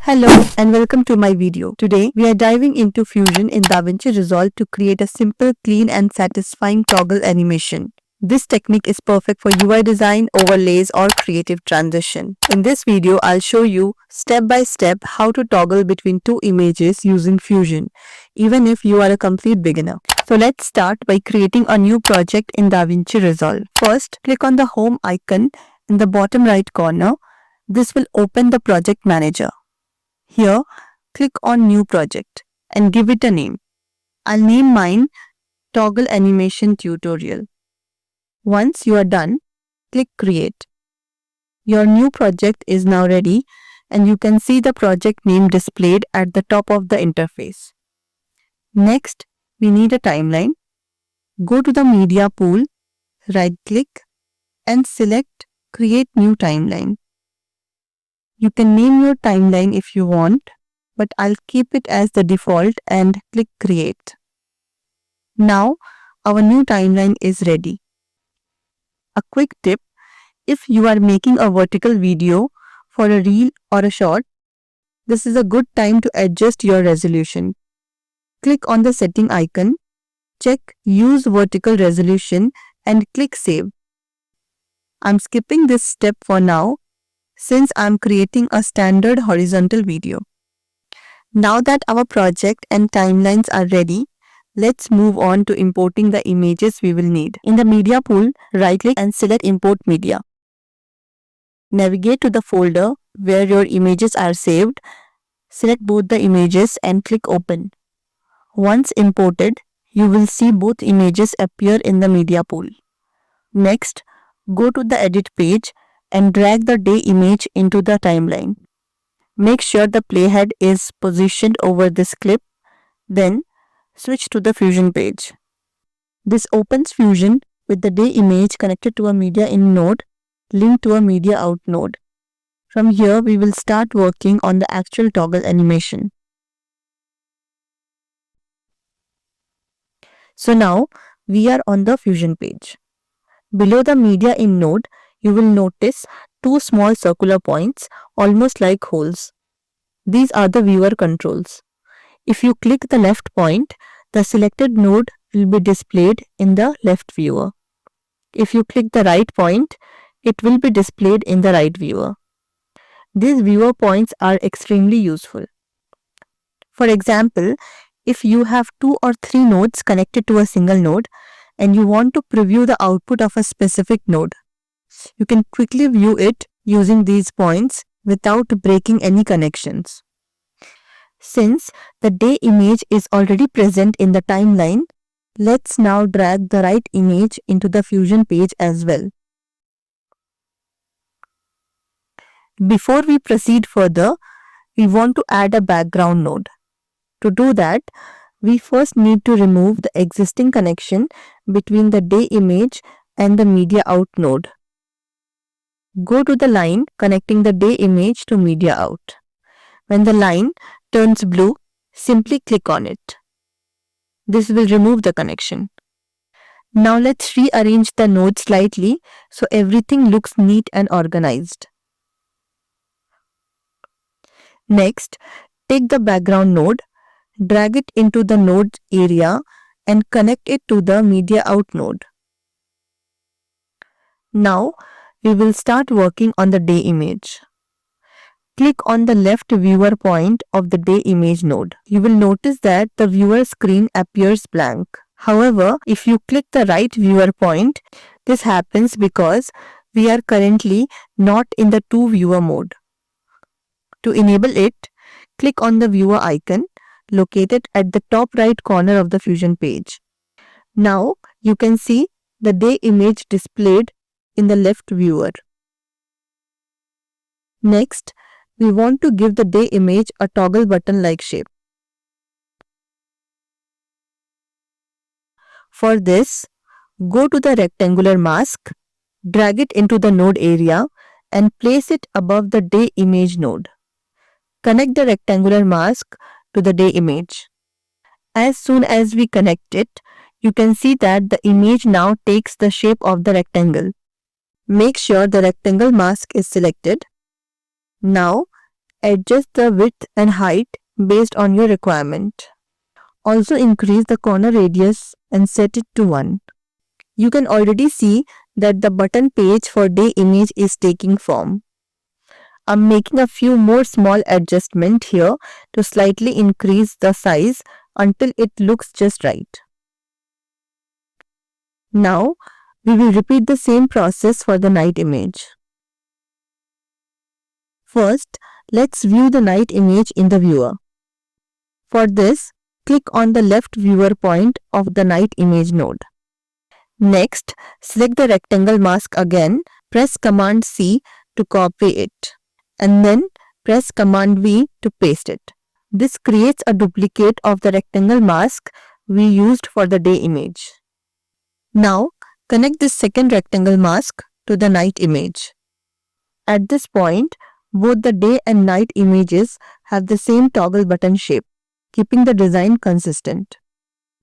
Hello and welcome to my video. Today we are diving into Fusion in DaVinci Resolve to create a simple, clean and satisfying toggle animation. This technique is perfect for UI design, overlays or creative transition. In this video, I'll show you step by step how to toggle between two images using Fusion, even if you are a complete beginner. So let's start by creating a new project in DaVinci Resolve. First, click on the home icon in the bottom right corner. This will open the project manager. Here, click on New Project and give it a name. I'll name mine Toggle Animation Tutorial. Once you are done, click Create. Your new project is now ready and you can see the project name displayed at the top of the interface. Next, we need a timeline. Go to the Media pool, right-click and select Create New Timeline. You can name your timeline if you want, but I'll keep it as the default and click Create. Now, our new timeline is ready. A quick tip: if you are making a vertical video for a reel or a short, this is a good time to adjust your resolution. Click on the setting icon, check Use Vertical Resolution and click Save. I'm skipping this step for now, since I'm creating a standard horizontal video. Now that our project and timelines are ready, let's move on to importing the images we will need. In the Media pool, right-click and select Import Media. Navigate to the folder where your images are saved. Select both the images and click Open. Once imported, you will see both images appear in the Media pool. Next, go to the Edit page and drag the day image into the timeline. Make sure the playhead is positioned over this clip, then switch to the Fusion page. This opens Fusion with the day image connected to a Media In node linked to a Media Out node. From here, we will start working on the actual toggle animation. So now, we are on the Fusion page. Below the Media In node, you will notice two small circular points, almost like holes. These are the viewer controls. If you click the left point, the selected node will be displayed in the left viewer. If you click the right point, it will be displayed in the right viewer. These viewer points are extremely useful. For example, if you have 2 or 3 nodes connected to a single node and you want to preview the output of a specific node, you can quickly view it using these points without breaking any connections. Since the day image is already present in the timeline, let's now drag the right image into the Fusion page as well. Before we proceed further, we want to add a background node. To do that, we first need to remove the existing connection between the day image and the Media Out node. Go to the line connecting the day image to Media Out. When the line turns blue, simply click on it. This will remove the connection. Now let's rearrange the nodes slightly so everything looks neat and organized. Next, take the background node, drag it into the node area and connect it to the Media Out node. Now, we will start working on the day image. Click on the left viewer point of the day image node. You will notice that the viewer screen appears blank. However, if you click the right viewer point, this happens because we are currently not in the 2 viewer mode. To enable it, click on the viewer icon located at the top right corner of the Fusion page. Now, you can see the day image displayed in the left viewer. Next, we want to give the day image a toggle button-like shape. For this, go to the rectangular mask, drag it into the node area and place it above the day image node. Connect the rectangular mask to the day image. As soon as we connect it, you can see that the image now takes the shape of the rectangle. Make sure the rectangle mask is selected. Now, Adjust the width and height based on your requirement. Also increase the corner radius and set it to 1. You can already see that the button page for day image is taking form. I'm making a few more small adjustments here to slightly increase the size until it looks just right. Now, we will repeat the same process for the night image. First, let's view the night image in the viewer. For this, click on the left viewer point of the night image node. Next, select the rectangle mask again, press Command C to copy it, and then press Command V to paste it. This creates a duplicate of the rectangle mask we used for the day image. Now, connect this second rectangle mask to the night image. At this point, both the day and night images have the same toggle button shape, keeping the design consistent.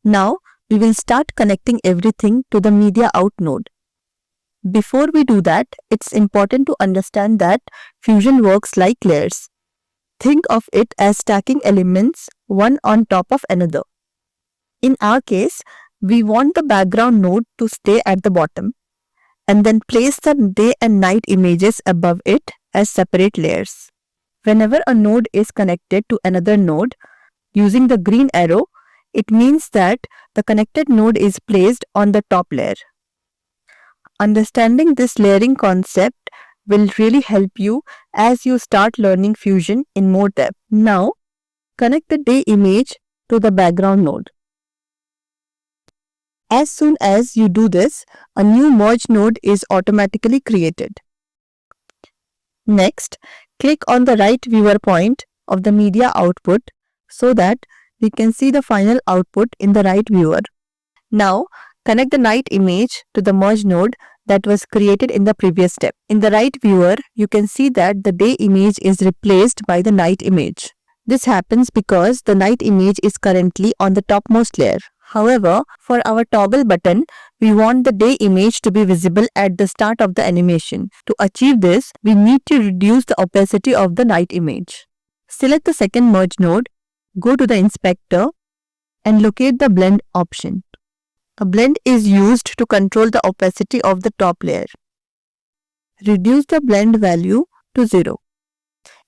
Now, we will start connecting everything to the media out node. Before we do that, it's important to understand that Fusion works like layers. Think of it as stacking elements one on top of another. In our case, we want the background node to stay at the bottom and then place the day and night images above it as separate layers. Whenever a node is connected to another node using the green arrow, it means that the connected node is placed on the top layer. Understanding this layering concept will really help you as you start learning Fusion in more depth. Now, connect the day image to the background node. As soon as you do this, a new merge node is automatically created. Next, click on the right viewer point of the media output so that we can see the final output in the right viewer. Now, connect the night image to the merge node that was created in the previous step. In the right viewer, you can see that the day image is replaced by the night image. This happens because the night image is currently on the topmost layer. However, for our toggle button, we want the day image to be visible at the start of the animation. To achieve this, we need to reduce the opacity of the night image. Select the second merge node, go to the inspector, and locate the blend option. A blend is used to control the opacity of the top layer. Reduce the blend value to 0.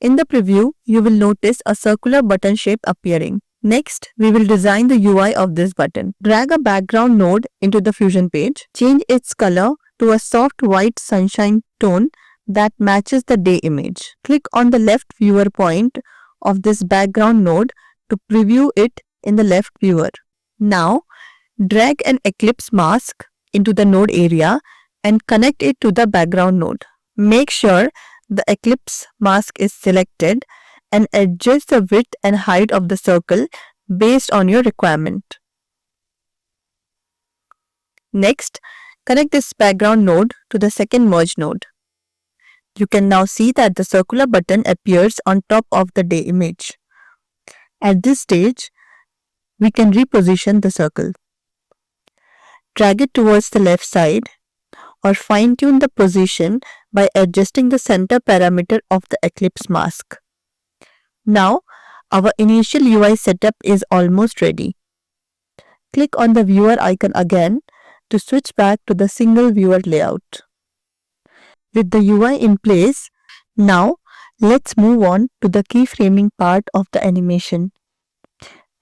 In the preview, you will notice a circular button shape appearing. Next, we will design the UI of this button. Drag a background node into the Fusion page. Change its color to a soft white sunshine tone that matches the day image. Click on the left viewer point of this background node to preview it in the left viewer. Now, drag an eclipse mask into the node area and connect it to the background node. Make sure the eclipse mask is selected and adjust the width and height of the circle based on your requirement. Next, connect this background node to the second merge node. You can now see that the circular button appears on top of the day image. At this stage, we can reposition the circle. Drag it towards the left side or fine-tune the position by adjusting the center parameter of the eclipse mask. Now, our initial UI setup is almost ready. Click on the viewer icon again to switch back to the single viewer layout. With the UI in place, now let's move on to the keyframing part of the animation.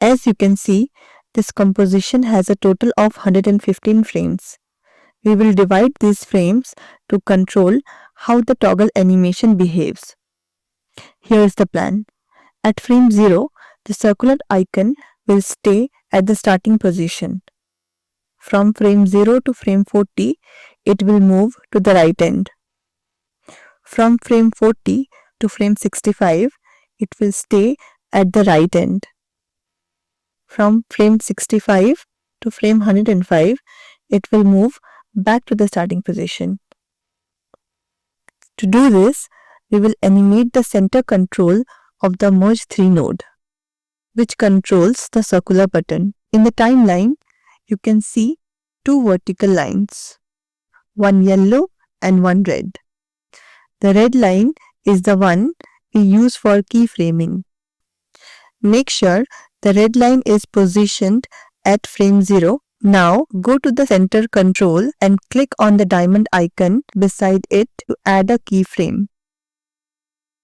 As you can see, this composition has a total of 115 frames. We will divide these frames to control how the toggle animation behaves. Here is the plan. At frame 0, the circular icon will stay at the starting position. From frame 0 to frame 40, it will move to the right end. From frame 40 to frame 65, it will stay at the right end. From frame 65 to frame 105, it will move back to the starting position. To do this, we will animate the center control of the Merge 3 node, which controls the circular button. In the timeline, you can see two vertical lines, one yellow and one red. The red line is the one we use for keyframing. Make sure the red line is positioned at frame 0. Now go to the center control and click on the diamond icon beside it to add a keyframe.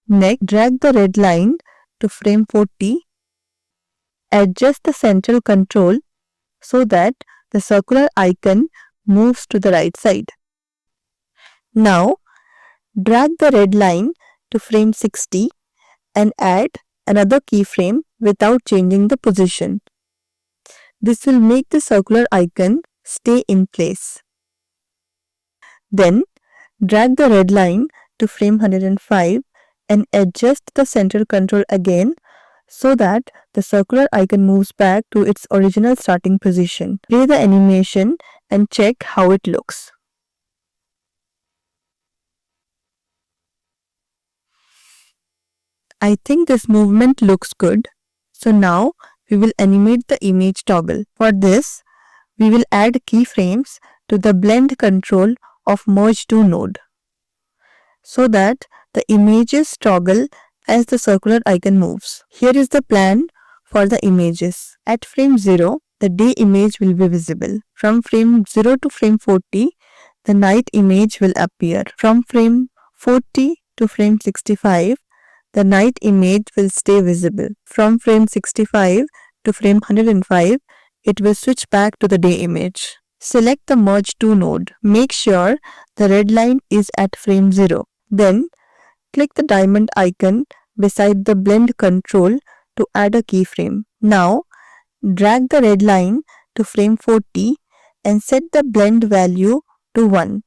Next, drag the red line to frame 40. Adjust the central control so that the circular icon moves to the right side. Now, drag the red line to frame 60 and add another keyframe without changing the position. This will make the circular icon stay in place. Then, drag the red line to frame 105 and adjust the center control again so that the circular icon moves back to its original starting position. Play the animation and check how it looks. I think this movement looks good. So now we will animate the image toggle. For this, we will add keyframes to the blend control of merge to node so that the images toggle as the circular icon moves. Here is the plan for the images. At frame 0, the day image will be visible. From frame 0 to frame 40, the night image will appear. From frame 40 to frame 65, the night image will stay visible. From frame 65 to frame 105, it will switch back to the day image. Select the merge to node. Make sure the red line is at frame 0. Then, click the diamond icon beside the blend control to add a keyframe. Now, drag the red line to frame 40 and set the blend value to 1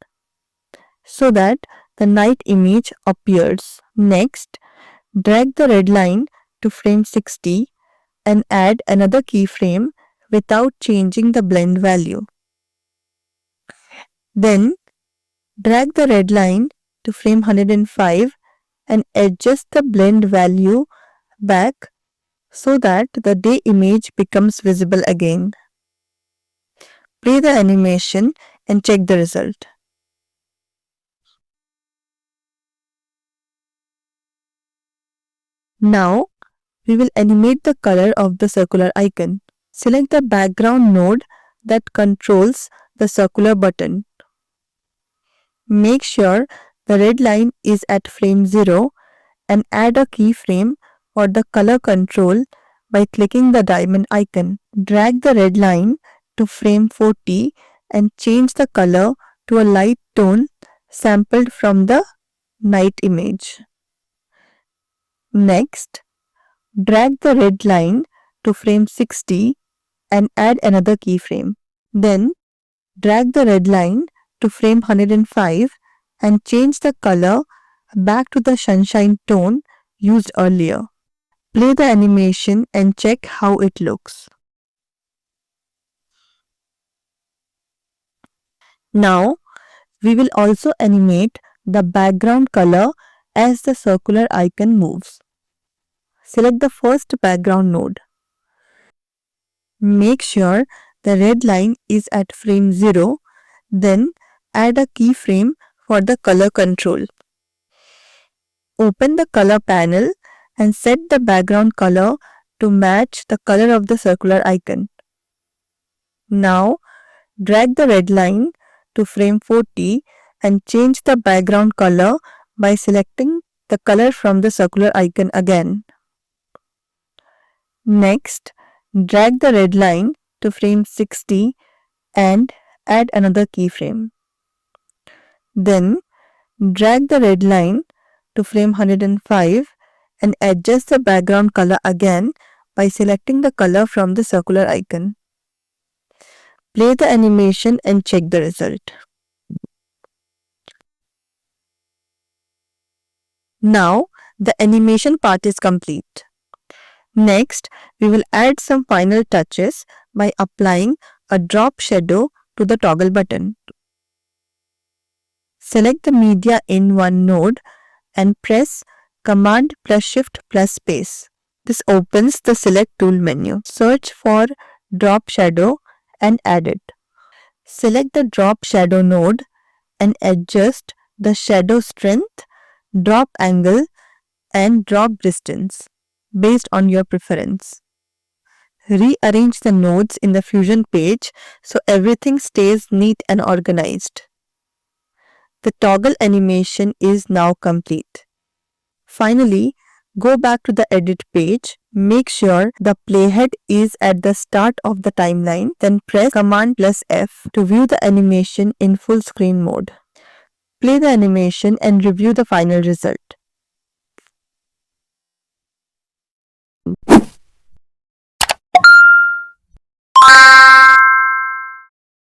so that the night image appears. Next, drag the red line to frame 60 and add another keyframe without changing the blend value. Then, drag the red line to frame 105 and adjust the blend value back so that the day image becomes visible again. Play the animation and check the result. Now, we will animate the color of the circular icon. Select the background node that controls the circular button. Make sure the red line is at frame 0 and add a keyframe for the color control by clicking the diamond icon. Drag the red line to frame 40 and change the color to a light tone sampled from the night image. Next, drag the red line to frame 60 and add another keyframe. Then, drag the red line to frame 105 and change the color back to the sunshine tone used earlier. Play the animation and check how it looks. Now, we will also animate the background color as the circular icon moves. Select the first background node. Make sure the red line is at frame 0, then add a keyframe for the color control. Open the color panel and set the background color to match the color of the circular icon. Now, drag the red line to frame 40 and change the background color by selecting the color from the circular icon again. Next, drag the red line to frame 60 and add another keyframe. Then, drag the red line to frame 105 and adjust the background color again by selecting the color from the circular icon. Play the animation and check the result. Now, the animation part is complete. Next, we will add some final touches by applying a drop shadow to the toggle button. Select the media in one node and press Command plus Shift plus Space. This opens the Select Tool menu. Search for Drop Shadow and add it. Select the Drop Shadow node and adjust the shadow strength, drop angle and drop distance based on your preference. Rearrange the nodes in the Fusion page so everything stays neat and organized. The toggle animation is now complete. Finally, go back to the edit page. Make sure the playhead is at the start of the timeline, then press Command plus F to view the animation in full screen mode. Play the animation and review the final result.